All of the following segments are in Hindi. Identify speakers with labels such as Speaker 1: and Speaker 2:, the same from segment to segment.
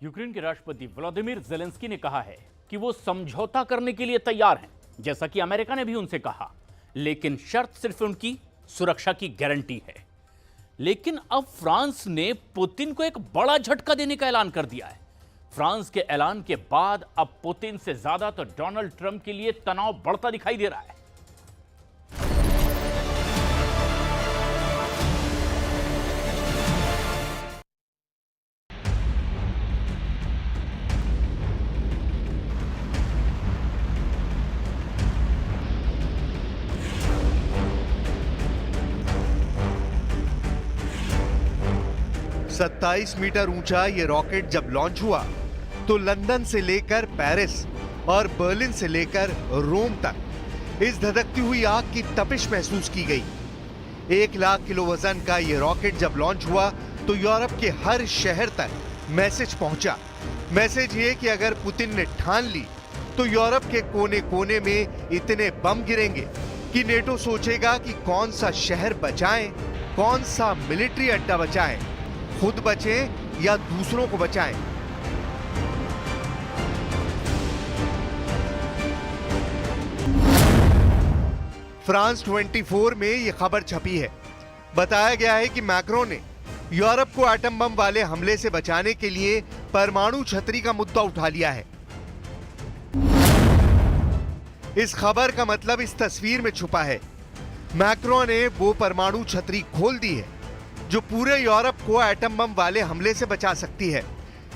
Speaker 1: यूक्रेन के राष्ट्रपति व्लादिमीर ज़ेलेंस्की ने कहा है कि वो समझौता करने के लिए तैयार हैं, जैसा कि अमेरिका ने भी उनसे कहा, लेकिन शर्त सिर्फ उनकी सुरक्षा की गारंटी है। लेकिन अब फ्रांस ने पुतिन को एक बड़ा झटका देने का ऐलान कर दिया है। फ्रांस के ऐलान के बाद अब पुतिन से ज्यादा तो डोनाल्ड ट्रंप के लिए तनाव बढ़ता दिखाई दे रहा है।
Speaker 2: 27 मीटर ऊंचा ये रॉकेट जब लॉन्च हुआ तो लंदन से लेकर पेरिस और बर्लिन से लेकर रोम तक इस धधकती हुई आग की तपिश महसूस की गई। 1 लाख किलो वजन का ये रॉकेट जब लॉन्च हुआ तो यूरोप के हर शहर तक मैसेज पहुंचा। मैसेज ये कि अगर पुतिन ने ठान ली तो यूरोप के कोने कोने में इतने बम गिरेंगे कि नेटो सोचेगा कि कौन सा शहर बचाएं, कौन सा मिलिट्री अड्डा बचाएं, खुद बचें या दूसरों को बचाएं। फ्रांस 24 में यह खबर छपी है। बताया गया है कि मैक्रोन ने यूरोप को एटम बम वाले हमले से बचाने के लिए परमाणु छतरी का मुद्दा उठा लिया है। इस खबर का मतलब इस तस्वीर में छुपा है। मैक्रोन ने वो परमाणु छतरी खोल दी है जो पूरे यूरोप को एटम बम वाले हमले से बचा सकती है।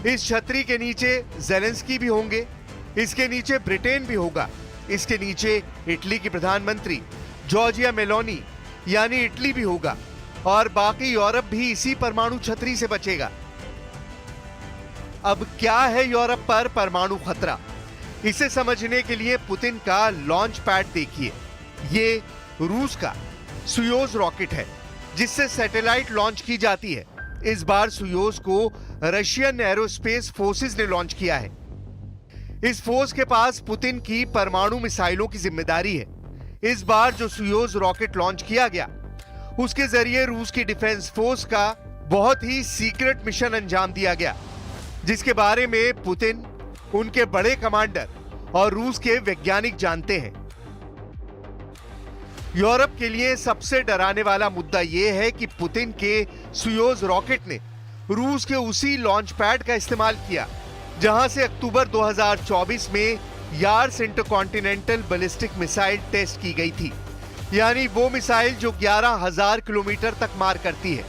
Speaker 2: इस छतरी के नीचे ज़ेलेंस्की भी होंगे, इसके नीचे ब्रिटेन भी होगा, इसके नीचे इटली की प्रधानमंत्री जॉर्जिया मेलोनी यानी इटली भी होगा और बाकी यूरोप भी इसी परमाणु छतरी से बचेगा। अब क्या है यूरोप पर परमाणु खतरा, इसे समझने के लिए पुतिन का लॉन्च पैड देखिए। ये रूस का सुयोज रॉकेट है जिससे सैटेलाइट लॉन्च की जाती है। इस बार सुयोज को रशियन एरोस्पेस फोर्सेस ने लॉन्च किया है। इस फोर्स के पास पुतिन की परमाणु मिसाइलों की जिम्मेदारी है। इस बार जो सुयोज रॉकेट लॉन्च किया गया उसके जरिए रूस की डिफेंस फोर्स का बहुत ही सीक्रेट मिशन अंजाम दिया गया, जिसके बारे में पुतिन, उनके बड़े कमांडर और रूस के वैज्ञानिक जानते हैं। यूरोप के लिए सबसे डराने वाला मुद्दा यह है कि पुतिन के सुयोज रॉकेट ने रूस के उसी लॉन्च पैड का इस्तेमाल किया जहां से अक्टूबर 2024 में Yars intercontinental ballistic missile test की गई थी, यानी वो मिसाइल जो 11,000 किलोमीटर तक मार करती है।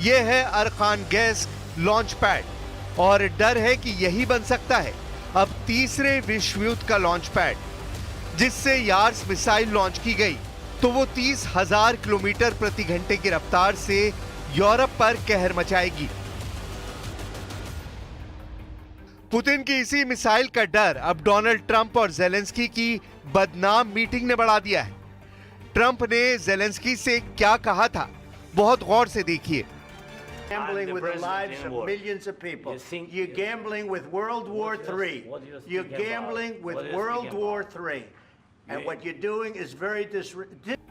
Speaker 2: यह है अरखानगेस्क लॉन्च पैड और डर है कि यही बन सकता है अब तीसरे विश्व युद्ध का लॉन्च पैड। जिससे यार्स मिसाइल लॉन्च की गई तो वो 30,000 किलोमीटर प्रति घंटे की रफ्तार से यूरोप पर कहर मचाएगी। पुतिन की इसी मिसाइल का डर अब डोनाल्ड ट्रंप और ज़ेलेंस्की की बदनाम मीटिंग ने बढ़ा दिया है। ट्रंप ने ज़ेलेंस्की से क्या कहा था, बहुत गौर से देखिए।
Speaker 3: Gambling with the lives of millions of people. You're gambling with World War III. You're gambling with World War III. And what you're doing is very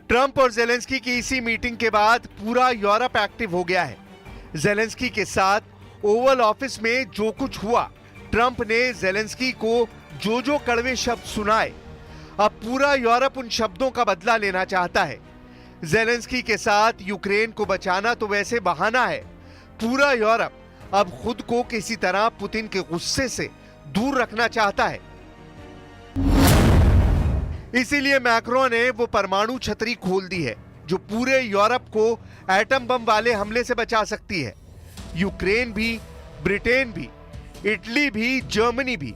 Speaker 2: Trump और ज़ेलेंस्की की इसी मीटिंग के बाद पूरा यूरोप एक्टिव हो गया है। ज़ेलेंस्की के साथ ओवल ऑफिस में जो कुछ हुआ, ट्रंप ने ज़ेलेंस्की को जो कड़वे शब्द सुनाए, अब पूरा यूरोप उन शब्दों का बदला लेना चाहता है। ज़ेलेंस्की के साथ यूक्रेन को बचाना तो वैसे बहाना है, पूरा यूरोप अब खुद को किसी तरह पुतिन के गुस्से से दूर रखना चाहता है। इसीलिए मैक्रोन ने वो परमाणु छतरी खोल दी है जो पूरे यूरोप को एटम बम वाले हमले से बचा सकती है। यूक्रेन भी, ब्रिटेन भी, इटली भी, जर्मनी भी,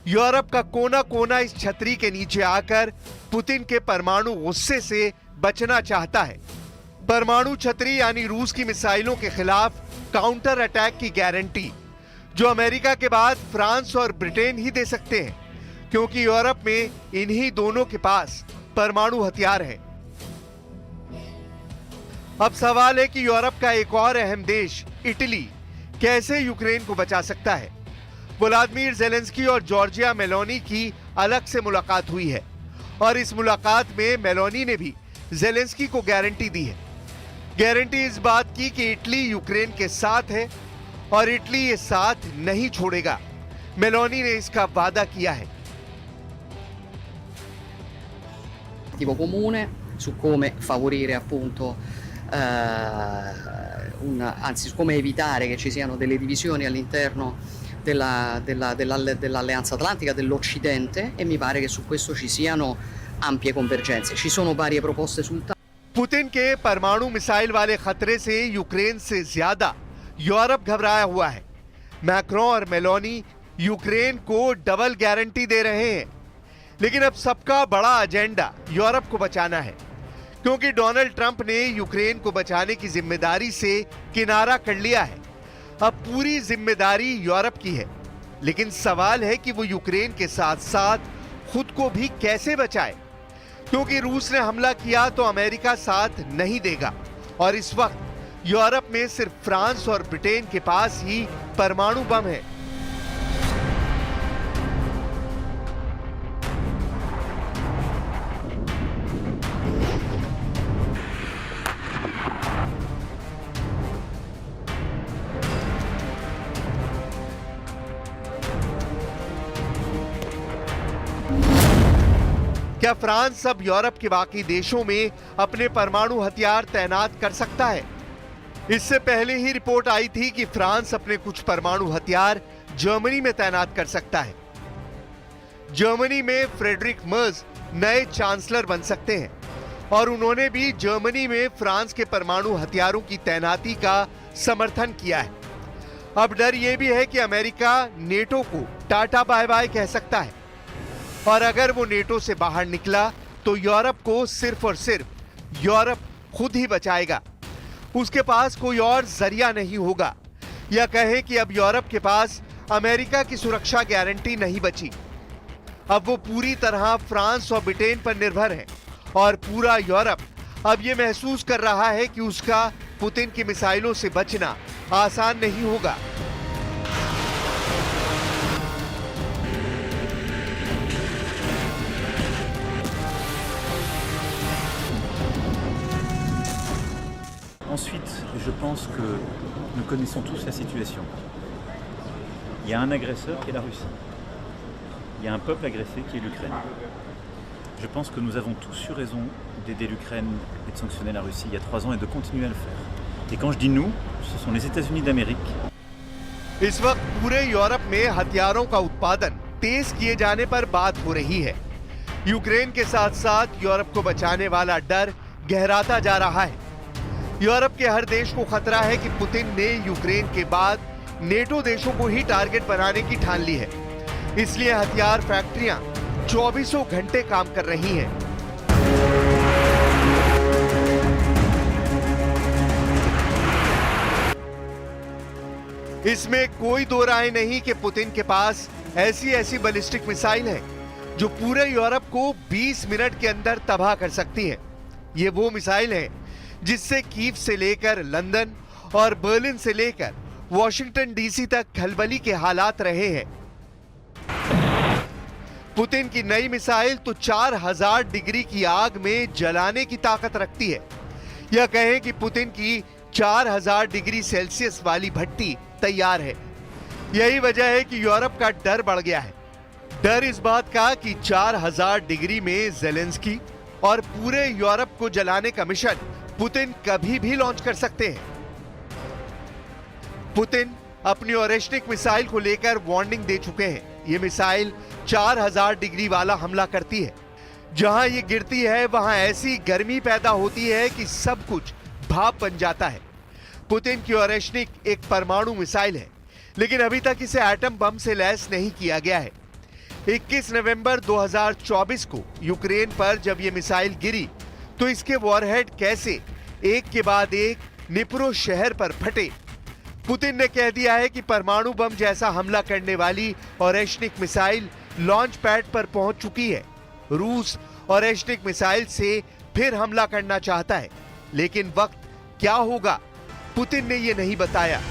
Speaker 2: यूरोप का कोना कोना इस छतरी के नीचे आकर पुतिन के परमाणु गुस्से से बचना चाहता है। परमाणु छतरी यानी रूस की मिसाइलों के खिलाफ काउंटर अटैक की गारंटी जो अमेरिका के बाद फ्रांस और ब्रिटेन ही दे सकते हैं, क्योंकि यूरोप में इन्हीं दोनों के पास परमाणु हथियार हैं। अब सवाल है कि यूरोप का एक और अहम देश इटली कैसे यूक्रेन को बचा सकता है। व्लादिमीर ज़ेलेंस्की और जॉर्जिया मेलोनी की अलग से मुलाकात हुई है और इस मुलाकात में मेलोनी ने भी ज़ेलेंस्की को गारंटी दी है। गारंटी इस बात की कि इटली यूक्रेन के साथ है और इटली ये साथ नहीं छोड़ेगा। मेलोनी ने इसका वादा किया है।
Speaker 4: comune su come favorire appunto anzi su come evitare che ci siano delle divisioni all'interno dell'Alleanza Atlantica, dell'Occidente, e mi pare che su questo ci siano ampie convergenze. Ci sono varie proposte sul tavolo.
Speaker 2: Putin के परमाणु मिसाइल वाले खतरे से यूक्रेन से ज्यादा यूरोप घबराया हुआ है। मैक्रों और मेलोनी यूक्रेन को डबल गारंटी दे रहे हैं, लेकिन अब सबका बड़ा एजेंडा यूरोप को बचाना है, क्योंकि डोनाल्ड ट्रंप ने यूक्रेन को बचाने की जिम्मेदारी से किनारा कर लिया है। अब पूरी जिम्मेदारी यूरोप की है, लेकिन सवाल है कि वो यूक्रेन के साथ साथ खुद को भी कैसे बचाए, क्योंकि रूस ने हमला किया तो अमेरिका साथ नहीं देगा और इस वक्त यूरोप में सिर्फ फ्रांस और ब्रिटेन के पास ही परमाणु बम है। क्या फ्रांस अब यूरोप के बाकी देशों में अपने परमाणु हथियार तैनात कर सकता है? इससे पहले ही रिपोर्ट आई थी कि फ्रांस अपने कुछ परमाणु हथियार जर्मनी में तैनात कर सकता है। जर्मनी में फ्रेडरिक मर्ज नए चांसलर बन सकते हैं और उन्होंने भी जर्मनी में फ्रांस के परमाणु हथियारों की तैनाती का समर्थन किया है। अब डर यह भी है कि अमेरिका नेटो को टाटा बाय बाय कह सकता है और अगर वो नेटो से बाहर निकला तो यूरोप को सिर्फ और सिर्फ यूरोप खुद ही बचाएगा। उसके पास कोई और जरिया नहीं होगा, या कहें कि अब यूरोप के पास अमेरिका की सुरक्षा गारंटी नहीं बची। अब वो पूरी तरह फ्रांस और ब्रिटेन पर निर्भर है और पूरा यूरोप अब ये महसूस कर रहा है कि उसका पुतिन की मिसाइलों से बचना आसान नहीं होगा।
Speaker 5: Ensuite, je pense que nous connaissons tous la situation. Il y a un agresseur qui est la Russie. Il y a un peuple agressé qui est l'Ukraine. Je pense que nous avons tous eu raison d'aider l'Ukraine et de sanctionner la Russie il y a 3 ans et de continuer à le faire. Et quand je dis nous, ce sont les États-Unis d'Amérique.
Speaker 2: इस वक्त पूरे यूरोप में हथियारों का उत्पादन तेज किए जाने पर बात हो रही है। यूक्रेन के साथ साथ यूरोप को बचाने वाला डर गहराता जा रहा है। यूरोप के हर देश को खतरा है कि पुतिन ने यूक्रेन के बाद नेटो देशों को ही टारगेट बनाने की ठान ली है। इसलिए हथियार फैक्ट्रियां 24 घंटे काम कर रही हैं। इसमें कोई दो राय नहीं कि पुतिन के पास ऐसी बैलिस्टिक मिसाइल है जो पूरे यूरोप को 20 मिनट के अंदर तबाह कर सकती है। ये वो मिसाइल है जिससे कीव से लेकर लंदन और बर्लिन से लेकर वॉशिंगटन डीसी तक खलबली के हालात रहे हैं। पुतिन की नई मिसाइल तो 4000 डिग्री की आग में जलाने की ताकत रखती है, या कहें कि पुतिन की 4000 डिग्री सेल्सियस वाली भट्टी तैयार है। यही वजह है कि यूरोप का डर बढ़ गया है। डर इस बात का कि 4000 डिग्री में ज़ेलेंस्की और पूरे यूरोप को जलाने का मिशन पुतिन कभी भी लॉन्च कर सकते हैं। पुतिन अपनी ओरेश्निक मिसाइल को लेकर वार्निंग दे चुके हैं। यह मिसाइल 4000 डिग्री वाला हमला करती है। जहां ये गिरती है वहां ऐसी गर्मी पैदा होती है कि सब कुछ भाप बन जाता है। पुतिन की ओरेश्निक एक परमाणु मिसाइल है, लेकिन अभी तक इसे एटम बम से लैस नहीं किया गया है। 21 नवंबर 2024 को यूक्रेन पर जब यह मिसाइल गिरी तो इसके वॉरहेड कैसे एक के बाद एक निप्रो शहर पर फटे। पुतिन ने कह दिया है कि परमाणु बम जैसा हमला करने वाली ओरेश्निक मिसाइल लॉन्च पैड पर पहुंच चुकी है। रूस ओरेश्निक मिसाइल से फिर हमला करना चाहता है, लेकिन वक्त क्या होगा पुतिन ने यह नहीं बताया।